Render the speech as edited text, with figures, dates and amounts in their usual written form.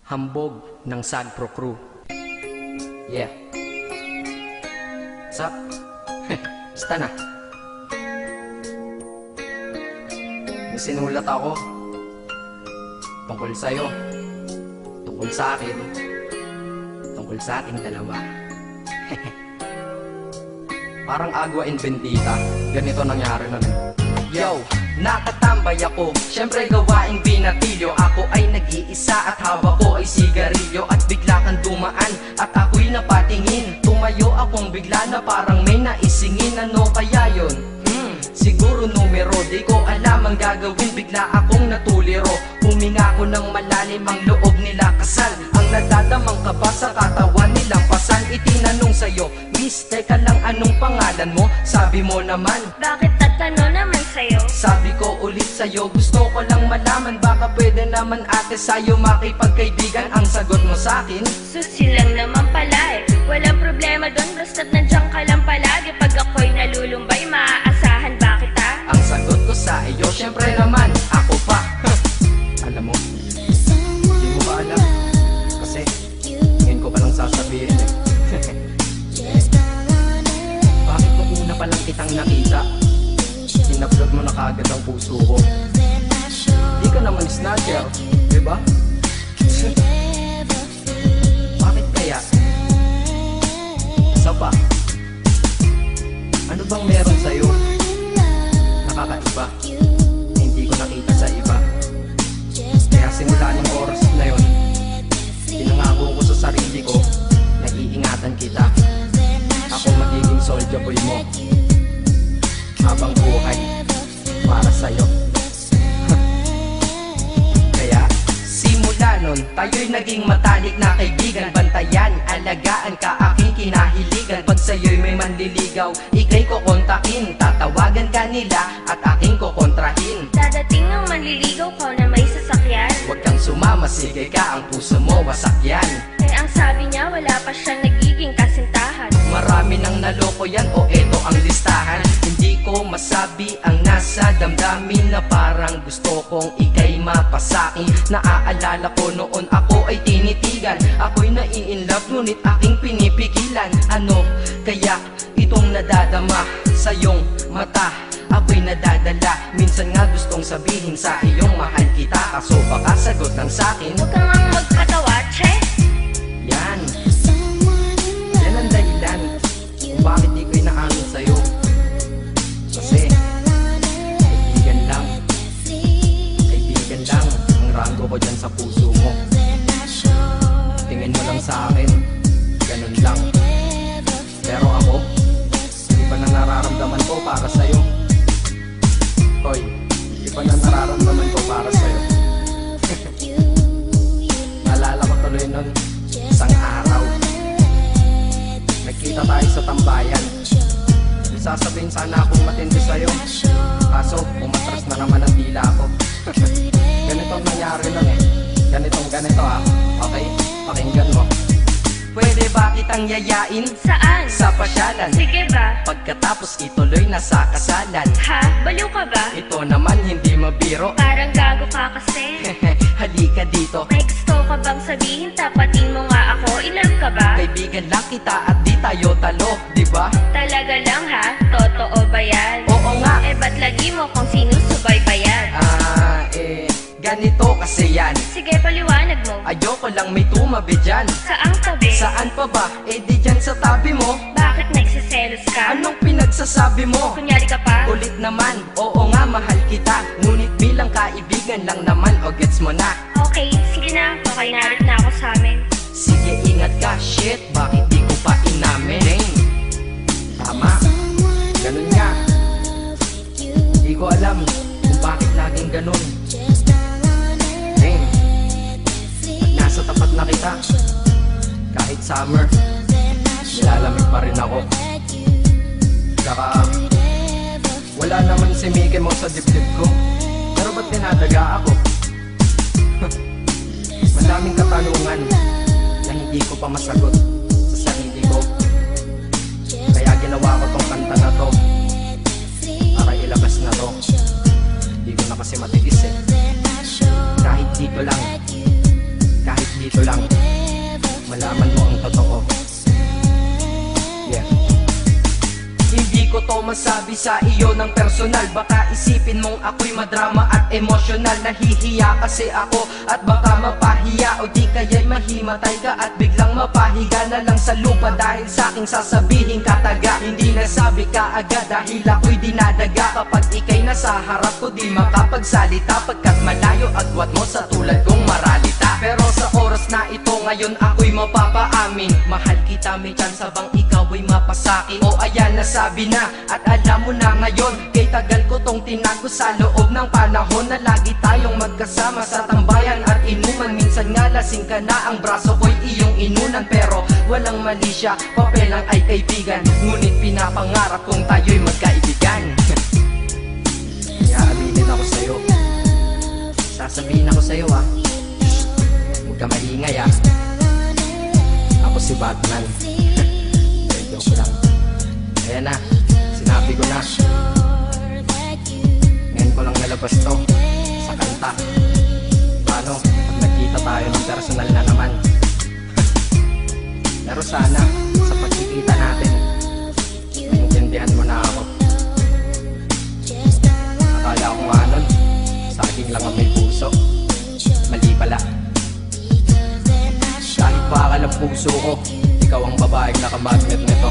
Hambog ng Sagpro Crew. Yeah. What's up? Basta na. May sinulat ako tungkol sa'yo, tungkol sa akin, tungkol sa ating dalawa. Parang Agua and Bendita. Ganito nangyari nun. Yo, nakatambay ako, syempre gawaing binatilyo. Ako ay nag-iisa at hawak ko ay sigarilyo. At bigla kang dumaan at ako'y napatingin. Tumayo akong bigla na parang may naisingin. Ano kaya yun? Siguro numero, di ko alam ang gagawin. Bigla akong natuliro, huminga ko ng malalim, ang loob nila kasal. Ang nadadamang kaba sa katawan nilang pasan. Itinanong sa'yo, miss, teka lang, anong pangalan mo? Sabi mo naman, bakit tatanong naman sa'yo? sabi ko ulit sa'yo, gusto ko lang malaman. Baka pwede naman ate sa'yo makipagkaibigan. Ang sagot mo sa'kin, Susi lang naman pala eh. Walang problema doon, basta't nandiyan ka lang palagi. Pag ako'y nalulumbay, maaasahan ba kita? ang sagot ko sa iyo, syempre naman, ako pa. Alam mo, hindi mo ba alam? Kasi, ngayon ko palang sasabihin eh. Bakit mo una palang kitang nakita? Inablog mo na kaagad ang puso ko. Di ka naman snatcher, di ba? Bakit kaya? Isa pa, ano bang meron sa'yo? Nakakaiba, na hindi ko nakita sa iba. Kaya simula ng oras na yun, pinangako ko sa sarili ko na iingatan kita. Ako magiging soldier boy mo habang buhay para sa'yo. Kaya simula nun, tayo'y naging matalik na kaibigan. Bantayan, alagaan ka, aking kinahiligan. Pag sa'yo'y may manliligaw, ika'y kukontakin. Tatawagan ka nila at aking kukontrahin. Dadating ng manliligaw ko na may sasakyan. Huwag kang sumama, sige ka, ang puso mo wasak yan. Eh ang sabi niya, wala pa siyang nagiging kasintahan. Marami nang naloko yan, o eto ang listahan. Hindi ko masabi ang nasa damdamin, na parang gusto kong ika'y mapasakin. Naaalala ko noon ako ay tinitigan, ako'y nai-inlove ngunit aking pinipigilan. Ano kaya itong nadadama sa iyong mata? Ako'y nadadala, minsan nga gustong sabihin sa iyong mahal kita. Kaso baka sagot lang sa'kin, Huwag kang ang magpatawa, che. yan ang dahilan kung bakit di ko inaamin sa'yo. Kasi kaibigan lang ang rango ko dyan sa puso mo. Tingin mo lang sa akin, ganun lang. Pero ako, iba na nararamdaman ko para sa'yo. Hoy, iba na nararamdaman ko para sa'yo. Naalala ko tuloy nun, isang araw nagkita tayo sa tambayan. Sasabihin sana akong matindi sa'yo, kaso umatras na naman ang dila ko. Ganito ang nangyari nun eh. Ganito ah. Okay, pakinggan mo. Pwede ba kitang yayain Saan? sa pasyalan? Sige ba? Pagkatapos ituloy na sa kasalan. Ha? Baliw ka ba? Ito naman hindi mabiro. Parang gago ka kasi. Halika dito, May gusto ka bang sabihin? Tapatin mo nga ako. I-love ka ba? kaibigan lang kita at di tayo talo, di ba? Talaga lang ha? Totoo ba yan? Oo nga. Eh ba't lagi mo kung sinusubaybayan? Ganito kasi yan. Sige, paliwanag mo. Ayoko lang may tumabi dyan. Saang tabi? Saan pa ba? Eh di dyan sa tabi mo. Bakit nagsiselos ka? Anong pinagsasabi mo? Kunyari ka pa? Ulit naman, oo nga mahal kita. Ngunit bilang kaibigan lang naman, o gets mo na. Okay, sige na. Okay, narit na ako sa amin. Sige ingat ka, shit, bakit di ko pa inamin? Dang. Tama, ganun nga. Di ko alam kung bakit laging ganun. Dang. Pag nasa tapat na kita, kahit summer, nilalamig pa rin ako. Saka wala naman si Mickey mo sa dibdib ko, pero ba't dinadaga ako? Madaming katanungan na hindi ko pa masagot sa sarili ko. Kaya ginawa ko tong kanta na to para ilabas na to. Hindi ko na kasi matiis eh. Kahit dito lang, kahit dito lang malaman mo ang totoo. Yeah. Hindi ko to masabi sa iyo ng personal. Baka isipin mong ako'y madrama at emosyonal. Nahihiya kasi ako at baka mapahiya, o di kaya'y mahimatay ka at biglang mapahiga na lang sa lupa dahil sa aking sasabihin kataga. Hindi nasabi ka agad dahil ako'y dinadaga. Kapag ika'y nasa harap ko di makapagsalita, pagkat malayo agwat mo sa tulad kong maralita. Pero sa oras na ito ngayon ako'y mapapaamin, mahal kita, may tsansa bang ikaw ay mapasakin? O ayan, nasabi na at alam mo na ngayon. Kay tagal ko tong tinago sa loob ng panahon na lagi tayong magkasama sa tambayan at inuman. Minsan nga lasing ka na, ang braso ko'y iyong inunan. Pero walang mali siya, papel lang ay kaibigan. Ngunit pinapangarap kong tayo'y magkaibigan. Kaya aminin ako sa'yo, sasabihin ako sa'yo huwag ka maingay Ako si Batman. Joke lang. Ayan na, sinabi ko na. Ngayon ko lang nalabas to sa kanta. Paano pag nagkita tayo ng personal na naman? Pero sana sa pagkikita natin maintindihan mo na ako. Akala ko nga nun saging lang ang may puso. Mali pala. Kahit bakal ang puso ko, ikaw ang babaeng nakamagnet nito.